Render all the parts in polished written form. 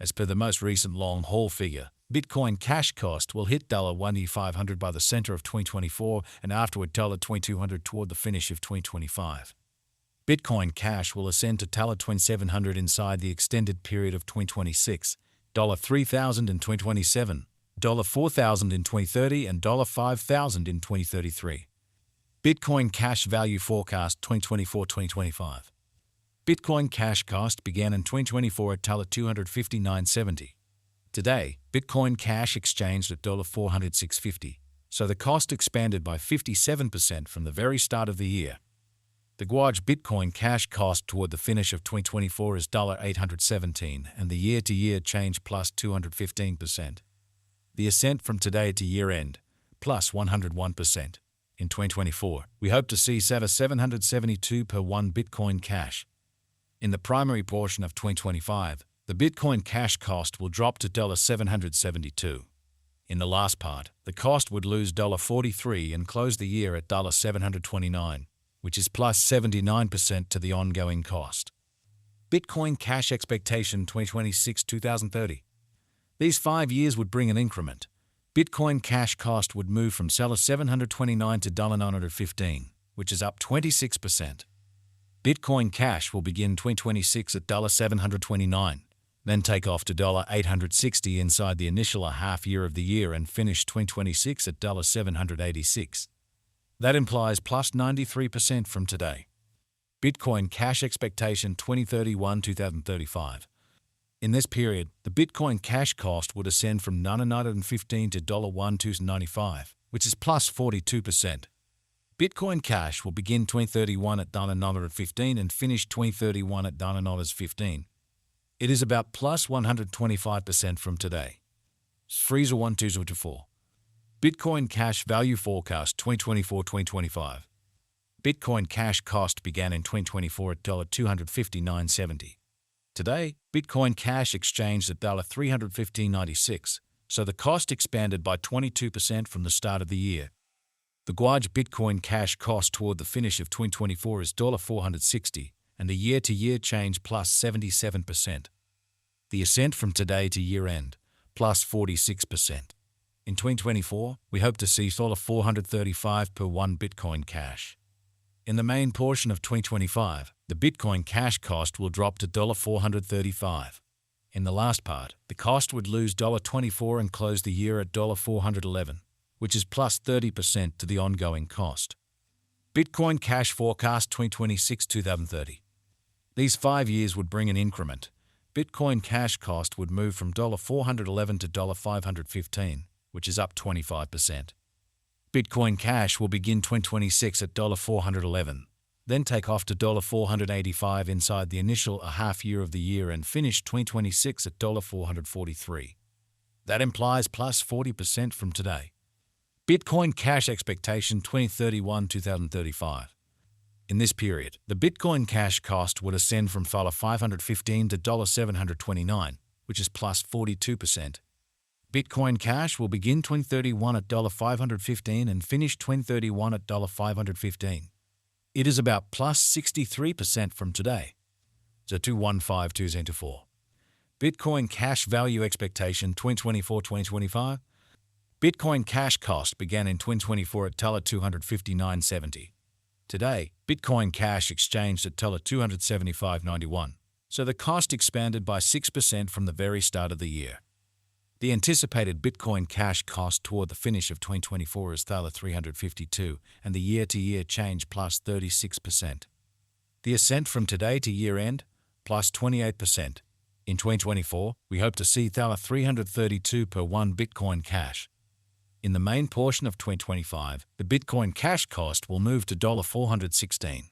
As per the most recent long-haul figure, Bitcoin cash cost will hit $1,500 by the center of 2024 and afterward $2,200 toward the finish of 2025. Bitcoin Cash will ascend to $2,700 inside the extended period of 2026, $3,000 in 2027, $4,000 in 2030, and $5,000 in 2033. Bitcoin Cash Value Forecast 2024-2025. Bitcoin Cash cost began in 2024 at $259.70. Today, Bitcoin Cash exchanged at $406.50, so the cost expanded by 57% from the very start of the year. The Guaj Bitcoin Cash cost toward the finish of 2024 is $817, and the year-to-year change plus 215%. The ascent from today to year-end, plus 101%. In 2024, we hope to see $772 per 1 Bitcoin Cash. In the primary portion of 2025, the Bitcoin Cash cost will drop to $772. In the last part, the cost would lose $43 and close the year at $729. Which is plus 79% to the ongoing cost. Bitcoin Cash Expectation 2026-2030. These 5 years would bring an increment. Bitcoin Cash cost would move from $729 to $915, which is up 26%. Bitcoin Cash will begin 2026 at $729, then take off to $860 inside the initial half year of the year and finish 2026 at $786. That implies plus 93% from today. Bitcoin Cash Expectation 2031-2035. In this period, the Bitcoin Cash cost would ascend from $915 to $1,295, which is plus 42%. Bitcoin Cash will begin 2031 at $915 and finish 2031 at $915. It is about plus 125% from today. Freezer 1224. Bitcoin Cash Value Forecast 2024-2025. Bitcoin Cash cost began in 2024 at $259.70. Today, Bitcoin Cash exchanged at $315.96, so the cost expanded by 22% from the start of the year. The Guaj Bitcoin Cash cost toward the finish of 2024 is $460, and the year-to-year change plus 77%. The ascent from today to year-end, plus 46%. In 2024, we hope to see $435 per 1 Bitcoin Cash. In the main portion of 2025, the Bitcoin Cash cost will drop to $435. In the last part, the cost would lose $24 and close the year at $411, which is plus 30% to the ongoing cost. Bitcoin Cash Forecast 2026-2030. These 5 years would bring an increment. Bitcoin Cash cost would move from $411 to $515. Which is up 25%. Bitcoin Cash will begin 2026 at $411, then take off to $485 inside the initial half year of the year and finish 2026 at $443. That implies plus 40% from today. Bitcoin Cash Expectation 2031-2035. In this period, the Bitcoin Cash cost would ascend from $515 to $729, which is plus 42%. Bitcoin Cash will begin 2031 at $515 and finish 2031 at $515. It is about plus 63% from today. 215204. Bitcoin Cash Value Expectation 2024-2025. Bitcoin Cash cost began in 2024 at $259.70. Today, Bitcoin Cash exchanged at $275.91, so the cost expanded by 6% from the very start of the year. The anticipated Bitcoin Cash cost toward the finish of 2024 is $352, and the year-to-year change plus 36%. The ascent from today to year-end, plus 28%. In 2024, we hope to see $332 per 1 Bitcoin Cash. In the main portion of 2025, the Bitcoin Cash cost will move to $416.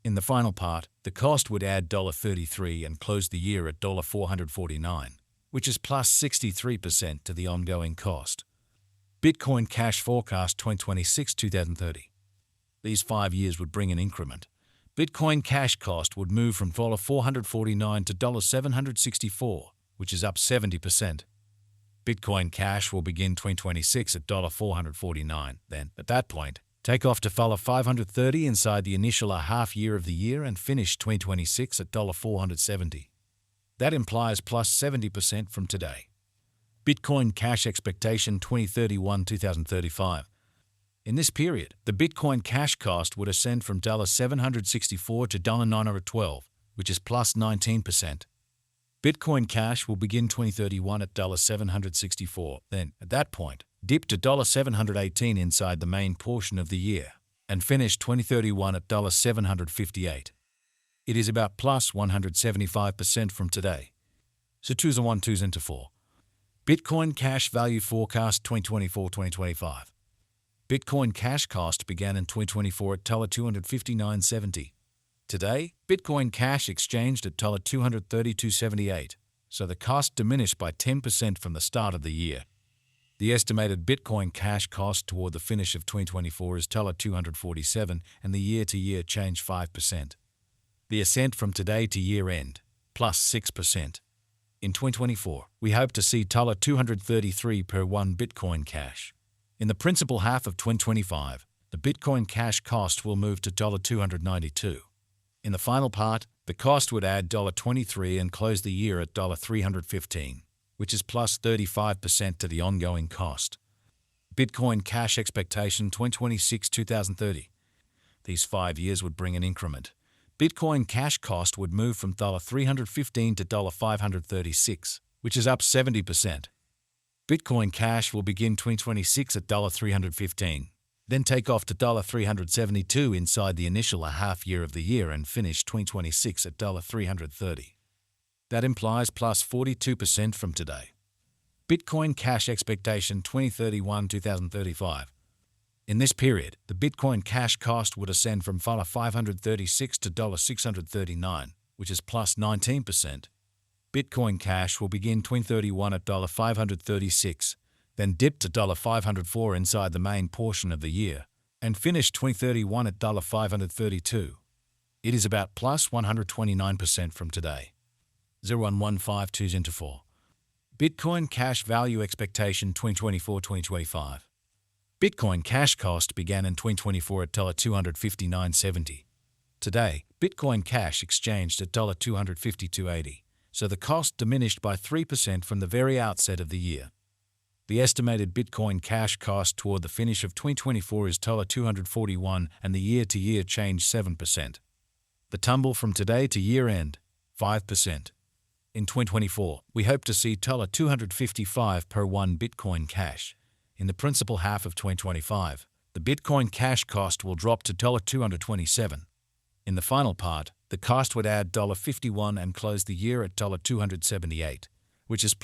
In the final part, the cost would add $33 and close the year at $449. Which is plus 63% to the ongoing cost. Bitcoin Cash Forecast 2026-2030. These 5 years would bring an increment. Bitcoin Cash cost would move from $449 to $764, which is up 70%. Bitcoin Cash will begin 2026 at $449, then, at that point, take off to $530 inside the initial half year of the year and finish 2026 at $470. That implies plus 70% from today. Bitcoin Cash Expectation 2031-2035. In this period, the Bitcoin Cash cost would ascend from $764 to $912, which is plus 19%. Bitcoin Cash will begin 2031 at $764, then, at that point, dip to $718 inside the main portion of the year, and finish 2031 at $758. It is about plus 175% from today. So 2024. Bitcoin Cash Value Forecast 2024-2025. Bitcoin Cash cost began in 2024 at $259.70. Today, Bitcoin Cash exchanged at $232.78, so the cost diminished by 10% from the start of the year. The estimated Bitcoin Cash cost toward the finish of 2024 is $247, and the year-to-year change 5%. The ascent from today to year-end, plus 6%. In 2024, we hope to see $233 per 1 Bitcoin Cash. In the principal half of 2025, the Bitcoin Cash cost will move to $292. In the final part, the cost would add $23 and close the year at $315, which is plus 35% to the ongoing cost. Bitcoin Cash Expectation 2026-2030. These 5 years would bring an increment. Bitcoin Cash cost would move from $315 to $536, which is up 70%. Bitcoin Cash will begin 2026 at $315, then take off to $372 inside the initial half year of the year and finish 2026 at $330. That implies plus 42% from today. Bitcoin Cash Expectation 2031-2035. In this period, the Bitcoin Cash cost would ascend from $536 to $639, which is plus 19%. Bitcoin Cash will begin 2031 at $536, then dip to $504 inside the main portion of the year, and finish 2031 at $532. It is about plus 129% from today. 01152 Bitcoin Cash Value Expectation 2024-2025. Bitcoin Cash cost began in 2024 at $259.70. Today, Bitcoin Cash exchanged at $252.80, so the cost diminished by 3% from the very outset of the year. The estimated Bitcoin Cash cost toward the finish of 2024 is $241 and the year-to-year change 7%. The tumble from today to year-end, 5%. In 2024, we hope to see $255 per 1 Bitcoin Cash. In the principal half of 2025, the Bitcoin Cash cost will drop to $227. In the final part, the cost would add $51 and close the year at $278, which is